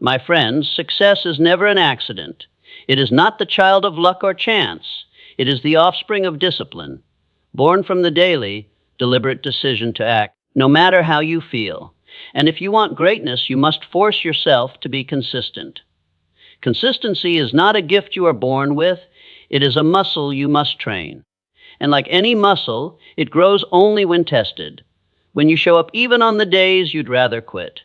My friends, success is never an accident. It is not the child of luck or chance. It is the offspring of discipline, born from the daily, deliberate decision to act, no matter how you feel. And if you want greatness, you must force yourself to be consistent. Consistency is not a gift you are born with. It is a muscle you must train. And like any muscle, it grows only when tested. When you show up even on the days you'd rather quit.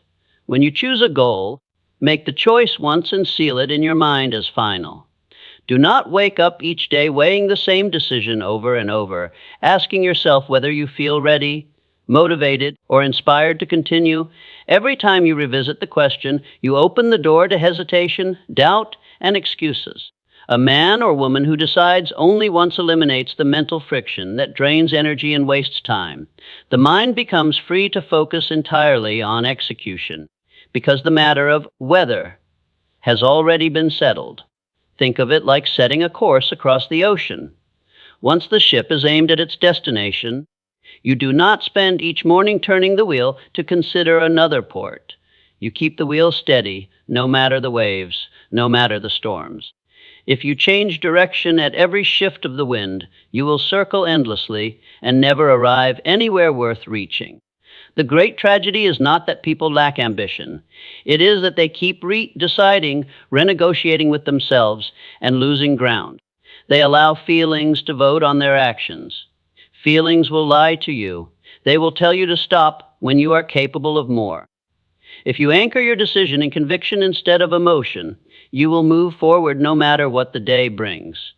When you choose a goal, make the choice once and seal it in your mind as final. Do not wake up each day weighing the same decision over and over, asking yourself whether you feel ready, motivated, or inspired to continue. Every time you revisit the question, you open the door to hesitation, doubt, and excuses. A man or woman who decides only once eliminates the mental friction that drains energy and wastes time. The mind becomes free to focus entirely on execution, because the matter of whether has already been settled. Think of it like setting a course across the ocean. Once the ship is aimed at its destination, you do not spend each morning turning the wheel to consider another port. You keep the wheel steady, no matter the waves, no matter the storms. If you change direction at every shift of the wind, you will circle endlessly and never arrive anywhere worth reaching. The great tragedy is not that people lack ambition. It is that they keep deciding, renegotiating with themselves, and losing ground. They allow feelings to vote on their actions. Feelings will lie to you. They will tell you to stop when you are capable of more. If you anchor your decision in conviction instead of emotion, you will move forward no matter what the day brings.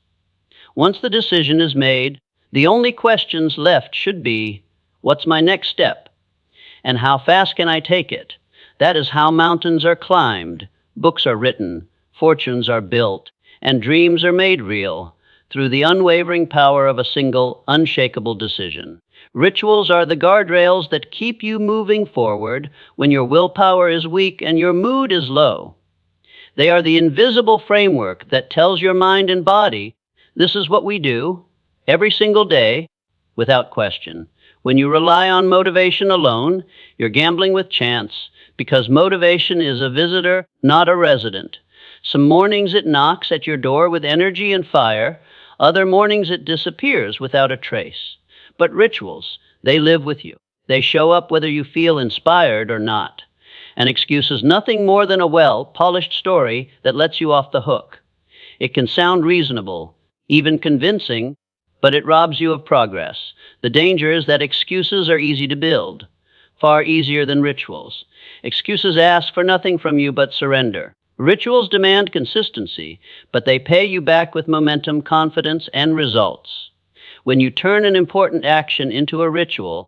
Once the decision is made, the only questions left should be, what's my next step? And how fast can I take it? That is how mountains are climbed, books are written, fortunes are built, and dreams are made real through the unwavering power of a single, unshakable decision. Rituals are the guardrails that keep you moving forward when your willpower is weak and your mood is low. They are the invisible framework that tells your mind and body, this is what we do, every single day, without question. When you rely on motivation alone, you're gambling with chance, because motivation is a visitor, not a resident. Some mornings it knocks at your door with energy and fire, other mornings it disappears without a trace. But rituals, they live with you. They show up whether you feel inspired or not. An excuse is nothing more than a well-polished story that lets you off the hook. It can sound reasonable, even convincing, but it robs you of progress. The danger is that excuses are easy to build, far easier than rituals. Excuses ask for nothing from you but surrender. Rituals demand consistency, but they pay you back with momentum, confidence, and results. When you turn an important action into a ritual,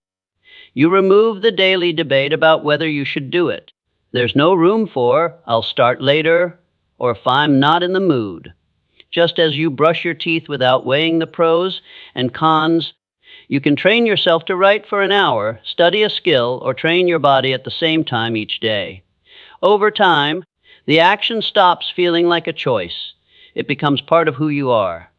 you remove the daily debate about whether you should do it. There's no room for, I'll start later, or if I'm not in the mood. Just as you brush your teeth without weighing the pros and cons, you can train yourself to write for an hour, study a skill, or train your body at the same time each day. Over time, the action stops feeling like a choice. It becomes part of who you are.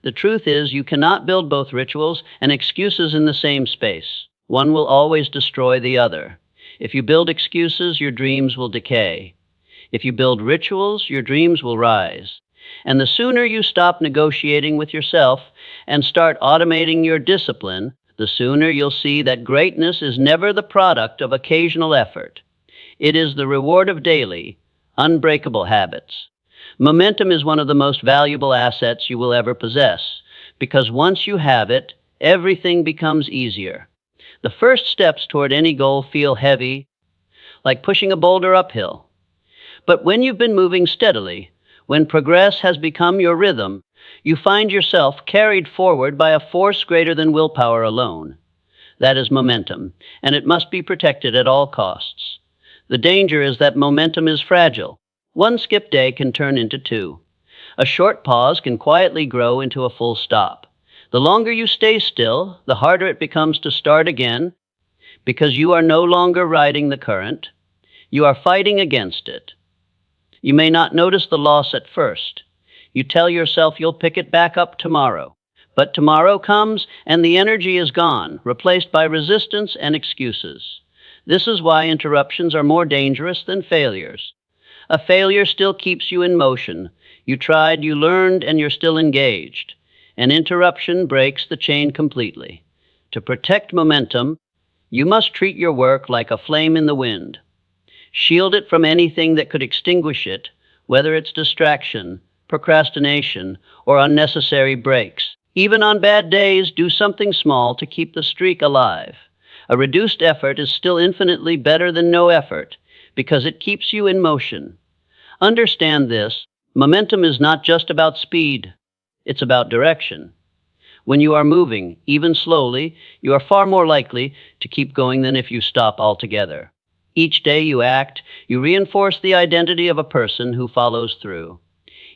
The truth is, you cannot build both rituals and excuses in the same space. One will always destroy the other. If you build excuses, your dreams will decay. If you build rituals, your dreams will rise. And the sooner you stop negotiating with yourself and start automating your discipline, the sooner you'll see that greatness is never the product of occasional effort. It is the reward of daily, unbreakable habits. Momentum is one of the most valuable assets you will ever possess, because once you have it, everything becomes easier. The first steps toward any goal feel heavy, like pushing a boulder uphill. But when you've been moving steadily, when progress has become your rhythm, you find yourself carried forward by a force greater than willpower alone. That is momentum, and it must be protected at all costs. The danger is that momentum is fragile. One skip day can turn into two. A short pause can quietly grow into a full stop. The longer you stay still, the harder it becomes to start again, because you are no longer riding the current. You are fighting against it. You may not notice the loss at first. You tell yourself you'll pick it back up tomorrow. But tomorrow comes and the energy is gone, replaced by resistance and excuses. This is why interruptions are more dangerous than failures. A failure still keeps you in motion. You tried, you learned, and you're still engaged. An interruption breaks the chain completely. To protect momentum, you must treat your work like a flame in the wind. Shield it from anything that could extinguish it, whether it's distraction, procrastination, or unnecessary breaks. Even on bad days, do something small to keep the streak alive. A reduced effort is still infinitely better than no effort, because it keeps you in motion. Understand this: momentum is not just about speed, it's about direction. When you are moving, even slowly, you are far more likely to keep going than if you stop altogether. Each day you act, you reinforce the identity of a person who follows through.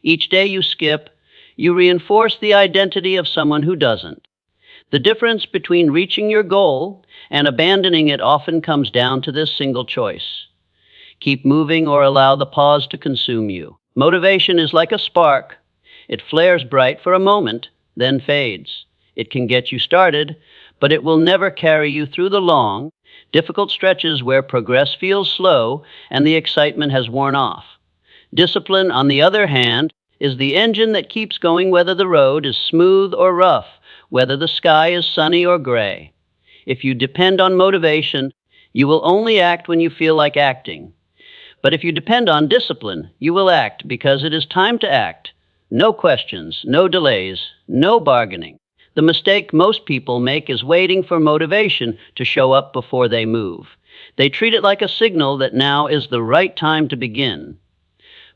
Each day you skip, you reinforce the identity of someone who doesn't. The difference between reaching your goal and abandoning it often comes down to this single choice. Keep moving or allow the pause to consume you. Motivation is like a spark. It flares bright for a moment, then fades. It can get you started, but it will never carry you through the long, difficult stretches where progress feels slow and the excitement has worn off. Discipline, on the other hand, is the engine that keeps going whether the road is smooth or rough, whether the sky is sunny or gray. If you depend on motivation, you will only act when you feel like acting. But if you depend on discipline, you will act because it is time to act. No questions, no delays, no bargaining. The mistake most people make is waiting for motivation to show up before they move. They treat it like a signal that now is the right time to begin.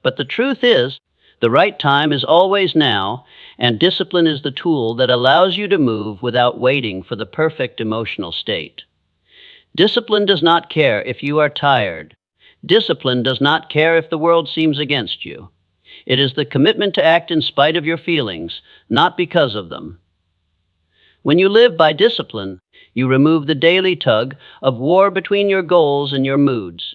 But the truth is, the right time is always now, and discipline is the tool that allows you to move without waiting for the perfect emotional state. Discipline does not care if you are tired. Discipline does not care if the world seems against you. It is the commitment to act in spite of your feelings, not because of them. When you live by discipline, you remove the daily tug of war between your goals and your moods.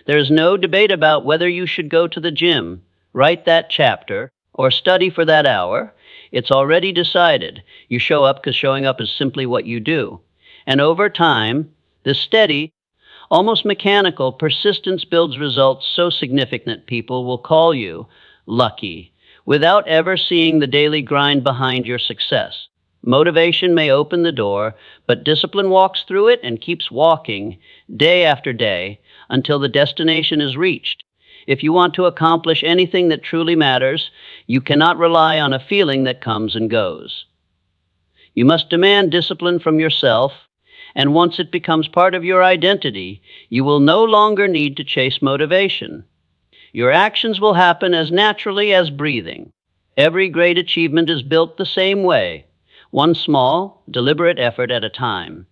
There is no debate about whether you should go to the gym, write that chapter, or study for that hour. It's already decided. You show up because showing up is simply what you do. And over time, this steady, almost mechanical persistence builds results so significant people will call you lucky, without ever seeing the daily grind behind your success. Motivation may open the door, but discipline walks through it and keeps walking day after day until the destination is reached. If you want to accomplish anything that truly matters, you cannot rely on a feeling that comes and goes. You must demand discipline from yourself, and once it becomes part of your identity, you will no longer need to chase motivation. Your actions will happen as naturally as breathing. Every great achievement is built the same way, one small, deliberate effort at a time.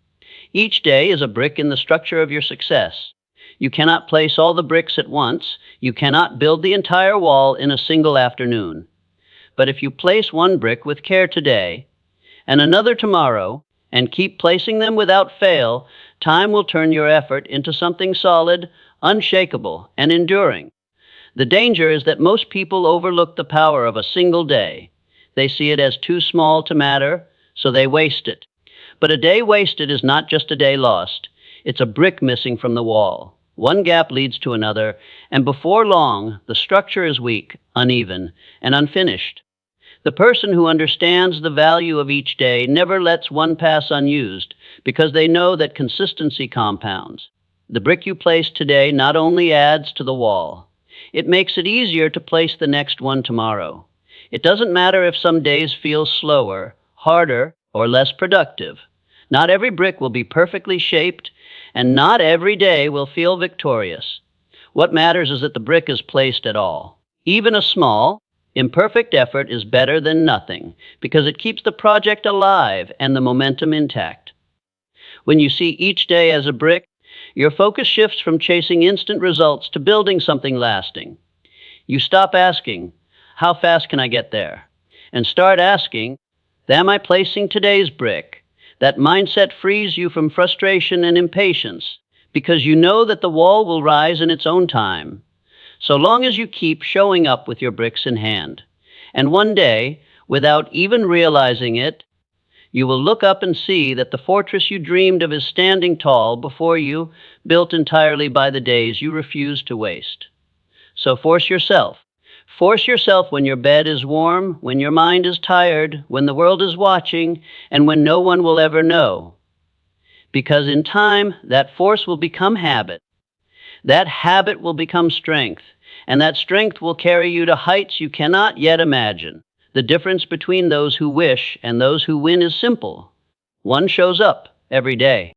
Each day is a brick in the structure of your success. You cannot place all the bricks at once. You cannot build the entire wall in a single afternoon. But if you place one brick with care today, and another tomorrow, and keep placing them without fail, time will turn your effort into something solid, unshakable, and enduring. The danger is that most people overlook the power of a single day. They see it as too small to matter, so they waste it. But a day wasted is not just a day lost. It's a brick missing from the wall. One gap leads to another, and before long, the structure is weak, uneven, and unfinished. The person who understands the value of each day never lets one pass unused, because they know that consistency compounds. The brick you place today not only adds to the wall, it makes it easier to place the next one tomorrow. It doesn't matter if some days feel slower, harder, or less productive. Not every brick will be perfectly shaped, and not every day will feel victorious. What matters is that the brick is placed at all. Even a small, imperfect effort is better than nothing, because it keeps the project alive and the momentum intact. When you see each day as a brick, your focus shifts from chasing instant results to building something lasting. You stop asking, "How fast can I get there?" and start asking, "Am I placing today's brick?" That mindset frees you from frustration and impatience, because you know that the wall will rise in its own time, so long as you keep showing up with your bricks in hand. And one day, without even realizing it, you will look up and see that the fortress you dreamed of is standing tall before you, built entirely by the days you refused to waste. So force yourself. Force yourself when your bed is warm, when your mind is tired, when the world is watching, and when no one will ever know. Because in time, that force will become habit. That habit will become strength, and that strength will carry you to heights you cannot yet imagine. The difference between those who wish and those who win is simple. One shows up every day.